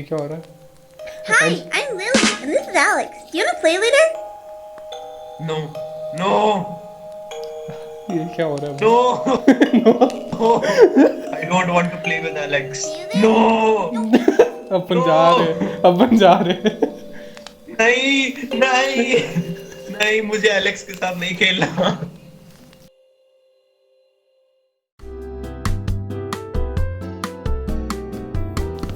क्या हो रहा है? Hi, I'm Lily, and this is Alex. Do you want to play later? No. No. ये क्या हो रहा है No. भाई? No. I don't want to play with Alex. See you there? No. Upon No. जा रहे हैं, अपन जा रहे हैं। नहीं नहीं नहीं, मुझे एलेक्स के साथ नहीं खेलना।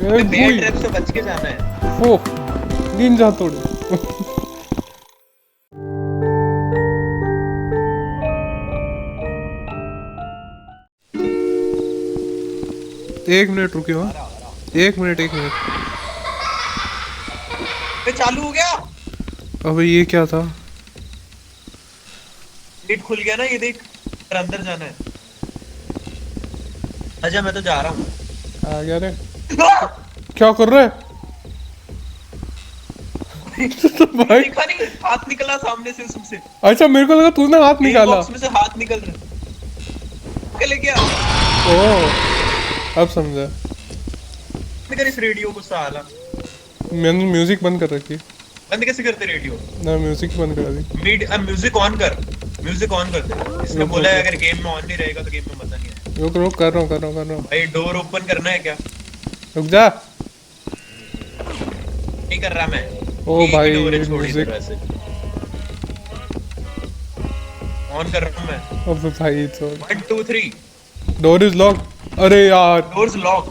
बेयर ट्रैप से बच के जाना है। ओह, निंजा तोड़े। एक मिनट रुकियो। एक मिनट। ये चालू हो गया। अबे ये क्या था? गेट खुल गया ना, ये देख, अंदर जाना है। अच्छा मैं तो जा रहा हूँ। आ गया रे। क्या कर रहा है? भाई दिखा नहीं, हाथ निकला सामने से उससे। अच्छा, मेरे को लगा तूने हाथ निकाला। बॉक्स में से हाथ निकल रहा है। गया। ओह, अब समझा। कर इस रेडियो को साला। मैंने म्यूजिक बंद कर रखी है। बंद कैसे करते रेडियो? ना, म्यूजिक बंद करा दी। म्यूजिक ऑन कर। म्यूजिक ऑन कर दे। इसने बोला है अगर गेम में ऑन नहीं रहेगा तो गेम में मजा नहीं आएगा। रुक कर रहा हूँ। भाई डोर ओपन करना है क्या? रुक जा। नहीं कर रहा मैं। ओ भाई, म्यूजिक ऑन कर रहा हूँ मैं। अब भाई तो 1 2 3 डोर इज लॉक। अरे यार, डोर्स लॉक।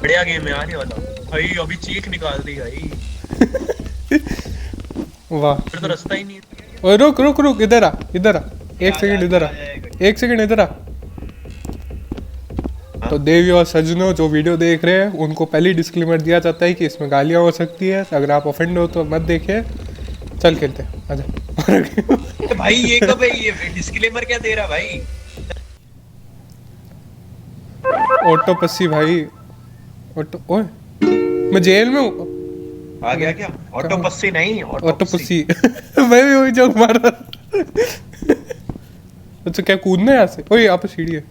बढ़िया गेम है यार ये वाला। भाई अभी चीख निकाल दी भाई। वाह। फिर तो रास्ता ही नहीं है। ओए रुक, इधर आ। एक सेकंड इधर आ। एक सेकंड इधर आ। तो देवी और सज्जनों जो वीडियो देख रहे हैं उनको पहले डिस्क्लेमर दिया जाता है कि इसमें गालियां हो सकती है। अगर आप ऑफेंड हो तो मत देखिए। चल खेलते हैं, आजा। भाई ये कब है? ये डिस्क्लेमर क्या दे रहा भाई? ऑटोपसी भाई। ओए, मैं जेल में हूँ। आ गया क्या? ऑटोपसी नहीं, ऑटोपसी। मैं भी वही जोक मार रहा था। अच्छा, क्या कूदना है यहाँ से? ओए, यहाँ पे सीढ़ी है।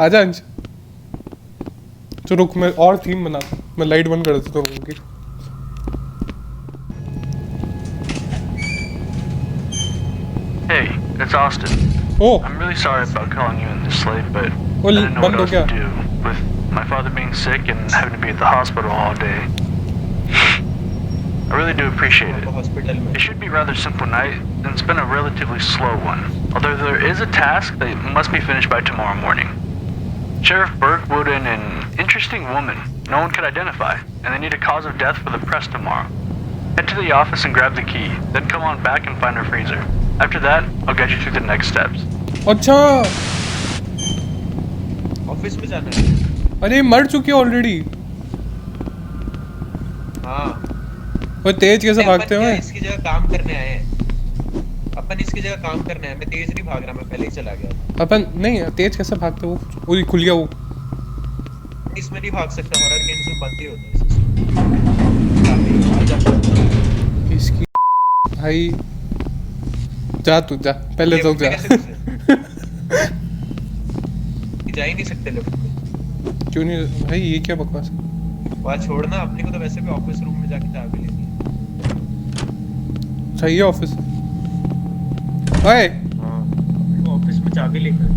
आजा अंश। तो रुक, मैं और थीम बनाता हूँ। मैं लाइट बंद कर देता हूँ उनकी। Hey, it's Austin. Oh. I'm really sorry about calling you in this late, but Well, I didn't know what bando else to kya? do with my father being sick and having to be at the hospital all day. I really do appreciate it. Hospital में It should be a rather simple night, and it's been a relatively slow one. Although there is a task that must be finished by tomorrow morning. Sheriff Burke wrote in an interesting woman no one could identify, and they need a cause of death for the press tomorrow. Head to the office and grab the key, then come on back and find her freezer. After that, I'll guide you through the next steps. अच्छा, office में जाना है। अरे मर चुकी है already. हाँ। वो तेज कैसे भागते हैं? इसकी जगह काम करने आए हैं। अपन इसकी जगह काम करने आए। मैं तेज नहीं भाग रहा, मैं पहले ही चला गया। अपन नहीं, तेज कैसे भागते? वो खुल गया। वो इसमें नहीं भाग सकता, हॉरर गेम्स में बंद ही होता है। इसकी भाई, जा तू जा, पहले तो जा। जा ही नहीं सकते लिफ्ट में। क्यों नहीं भाई? ये क्या बकवास है? वहाँ छोड़ना अपने को, तो वैसे भी ऑफिस रूम में जाके चाबी लेनी है। सही है ऑफिस। ओए, हाँ, ऑफिस में चाबी लेकर।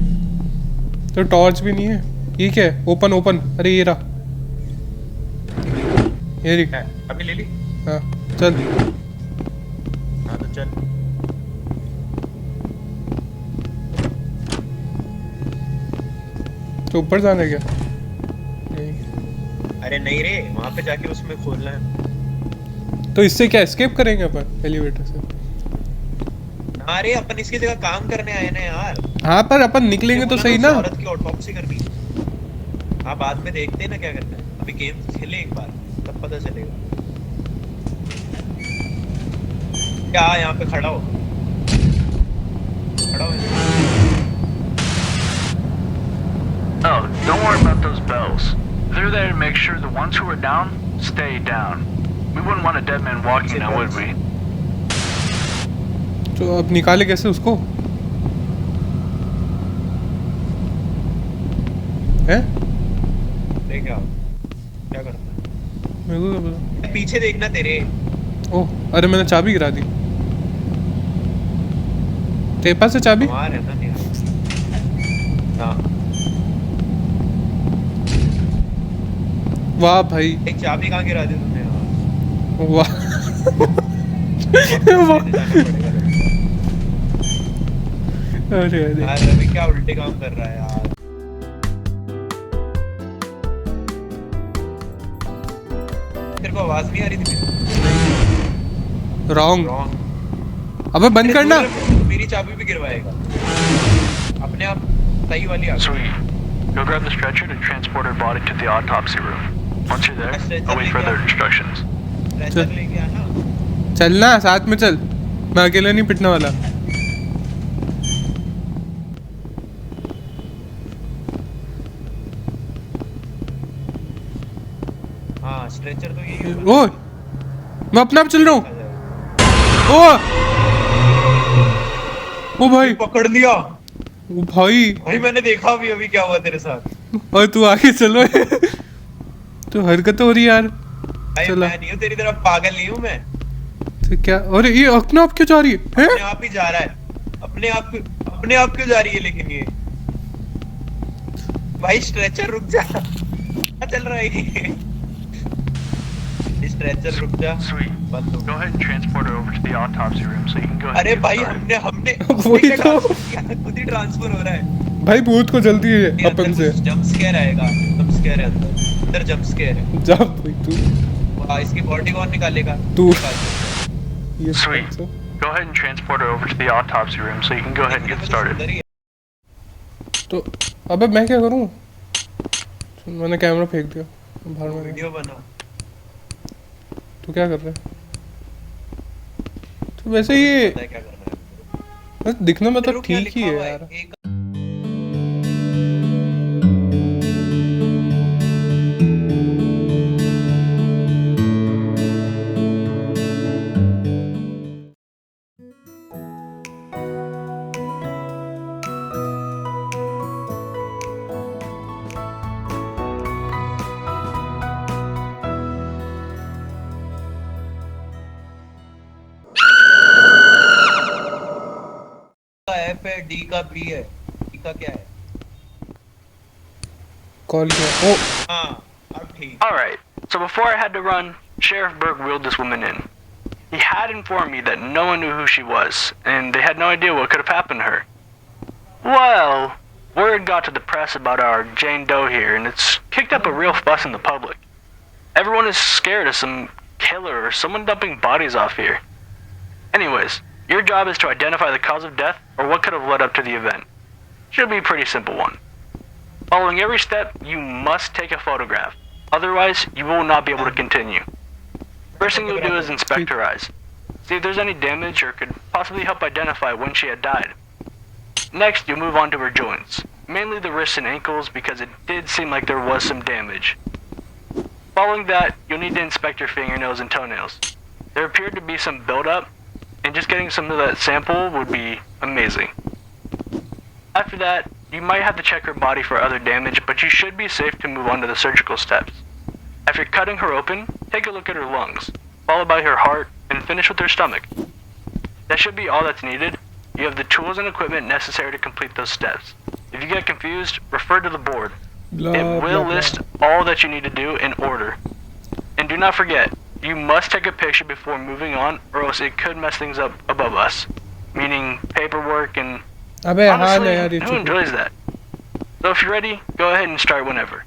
तो टॉर्च भी नहीं है। ये क्या है? ओपन। अरे ये रहा, ये रही। अभी ले ली। हाँ चल। हाँ तो चल। तो ऊपर जाना है क्या? नहीं। अरे नहीं रे, वहाँ पे जाके उसमें खोलना है। तो इससे क्या एस्केप करेंगे अपन एलिवेटर से? अरे अपन इसकी जगह काम करने आए ना यार। हाँ, पर अपन निकलेंगे तो सही ना। औरत की ऑटोप्सी करनी है। हाँ, बाद में देखते हैं ना क्या करना है। अभी गेम खेले एक बार, तब पता चलेगा। क्या यहाँ पे खड़ा हो। Oh, don't worry about those bells. They're there to make sure the ones who are down stay down. We wouldn't want a dead man walking now, would we? तो अब निकाले कैसे उसको? हैं? लेके आओ। क्या करता है? मेरे को क्या पता। पीछे देखना तेरे। ओह अरे मैंने चाबी गिरा दी। तेरे पास है चाबी? वहाँ रहना नहीं यार। हाँ वाह भाई एक चाबी कहाँ गिरा दी तुमने यार? वाह वापस वाह। लेने जाना पड़ेगा लगता है। अरे अरे यार रवि क्या उल्टे काम कर रहा है यार। तेरे को आवाज नहीं आ रही थी? रॉन्ग। रॉन्ग। अबे बंद करना। मेरी चाबी भी गिरवाएगा अपने आप। सही वाली आ गई। Sweet. Go grab the stretcher to transport her body to the autopsy room. Once you're there, await further instructions. Stretcher लेके आना। चलना साथ में चल, मैं अकेला नहीं पिटने वाला। हाँ स्ट्रेचर तो यही ओ मैं अपने आप चल रहा हूँ। ओ भाई पकड़ लिया। ओ भाई भाई मैंने देखा भी अभी क्या हुआ तेरे साथ। और तू आगे चलो तो हरकत हो रही यार। भाई चला। मैं नहीं हूँ तेरी तरफ, पागल नहीं हूँ मैं। तो क्या, अरे ये अपने आप क्यों जा रही है? अपने आप ही जा रहा है। अपने आप क्यों जा रही है लेकिन ये? भाई स्ट्रेचर रुक जा। क्या चल रहा है ये? स्ट्रेचर रुक जा। Sweet. बंद हो। Go ahead and transport her over to the autopsy room so you can go ahead अरे and get भाई started. हमने वही क्या तो। transfer किया? खुद ही ट्रांसफर हो रहा है। भाई भूत को जल्दी है अपन से। जंप स्केयर आएगा। जंप स्केयर है अंदर जंप स्केयर है। जा भाई तू। वाह इसकी बॉडी कौन निकालेगा? तू। निकाल। ये Sweet. Go ahead and transport her over to the autopsy room so you can go ahead and ये get तो started. सुंदर ही है। तो अबे मैं क्या करूँ? मैंने कैमरा फेंक दिया बाहर में। वीडियो बना। तू क्या कर रहा है? तो वैसे ये पता है क्या करना है। दिखने में तो रुक, क्या ठीक ही लिखा है हुआ यार। एक का एफ है, डी का बी है, डी का क्या है? कॉल किया। ओ हाँ अब ठीक। Alright, so before I had to run, Sheriff Berg wheeled this woman in. He had informed me that no one knew who she was, and they had no idea what could have happened to her. Well, word got to the press about our Jane Doe here, and it's kicked up a real fuss in the public. Everyone is scared of some killer or someone dumping bodies off here. Anyways, your job is to identify the cause of death or what could have led up to the event. Should be a pretty simple one. Following every step, you must take a photograph. Otherwise, you will not be able to continue. First thing you'll do is inspect her eyes. See if there's any damage or could possibly help identify when she had died. Next, you'll move on to her joints, mainly the wrists and ankles because it did seem like there was some damage. Following that, you'll need to inspect her fingernails and toenails. There appeared to be some buildup, and just getting some of that sample would be amazing. After that, you might have to check her body for other damage, but you should be safe to move on to the surgical steps. After cutting her open, take a look at her lungs, followed by her heart, and finish with her stomach. That should be all that's needed. You have the tools and equipment necessary to complete those steps. If you get confused, refer to the board. blah, It will blah, list all that you need to do in order. And do not forget, you must take a picture before moving on, or else it could mess things up above us. Meaning paperwork and अबे हाँ ना honestly, यार ये who चुप। enjoys that? So if you're ready, go ahead and start whenever.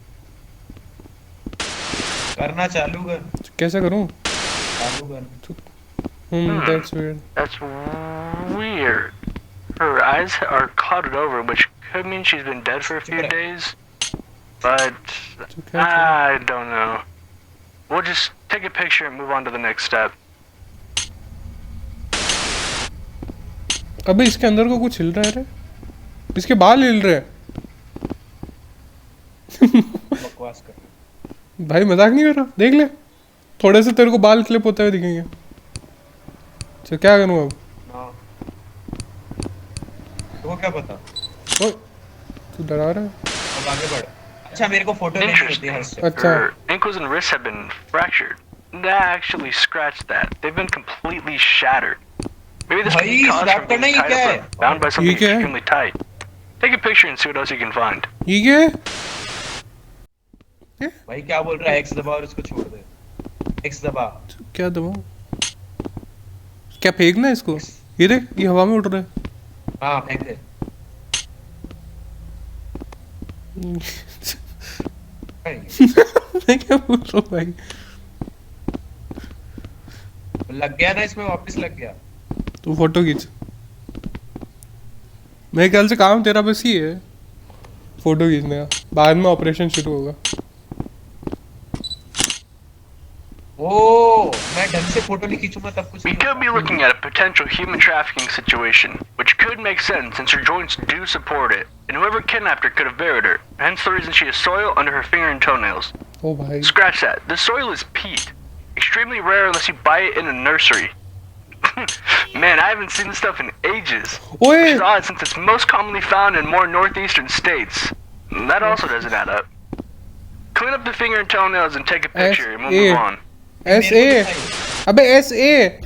करना चालू कर। कैसे करूँ? चालू कर। That's weird. That's weird. Her eyes are clouded over, which could mean she's been dead for a few days. But okay. I don't know. We'll just take a picture and move on to the next step. अबे इसके अंदर को कुछ हिल रहा है रे? इसके बाल हिल रहे हैं। बकवास कर। भाई मजाक नहीं कर रहा, देख ले थोड़े से तेरे को बाल क्लिप होते हुए दिखेंगे। तो क्या करूँ अब? हाँ। तो क्या पता? ओए तू डरा रहा है? अब आगे बढ़। अच्छा मेरे को फोटो भेज देती है Interesting. हर्ष। अच्छा Her ankles and wrists have been fractured. That actually scratched that. They've been completely shattered. Maybe this could be भाई, caused slap from being करना ही tied क्या up है? or bound by something ये क्या है? extremely tight. Take a picture and see what else you can find. ये क्या है? भाई क्या बोल रहा है? एक्स दबा और इसको छोड़ दे। एक्स दबा। क्या दबाऊं? क्या फेंकना है इसको? ये देख ये हवा में उड़ रहा है। हाँ फेंक दे। मैं क्या बोल रहा हूँ भाई? लग गया ना इसमें, वापस लग गया। तू फोटो खींच। मेरे ख्याल से काम तेरा बस ही है फोटो खींचने का, बाद में ऑपरेशन शुरू होगा। ओ मैं ढंग से फोटो नहीं खींचूंगा तब कुछ We नहीं could be होगा। looking at a potential human trafficking situation, which could make sense since her joints do support it, and whoever kidnapped her could have buried her, hence the reason she has soil under her finger and toenails. ओ भाई Scratch that. The soil is peat. Extremely rare unless you buy it in a nursery. Man, I haven't seen this stuff in ages. Which ओए is odd since it's most commonly found in more northeastern states. That also doesn't add up. Clean up the finger and toenails and take a picture and we'll move on. S A, अबे S A,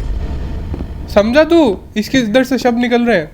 समझा तू? इसके इधर से शब्द निकल रहे हैं।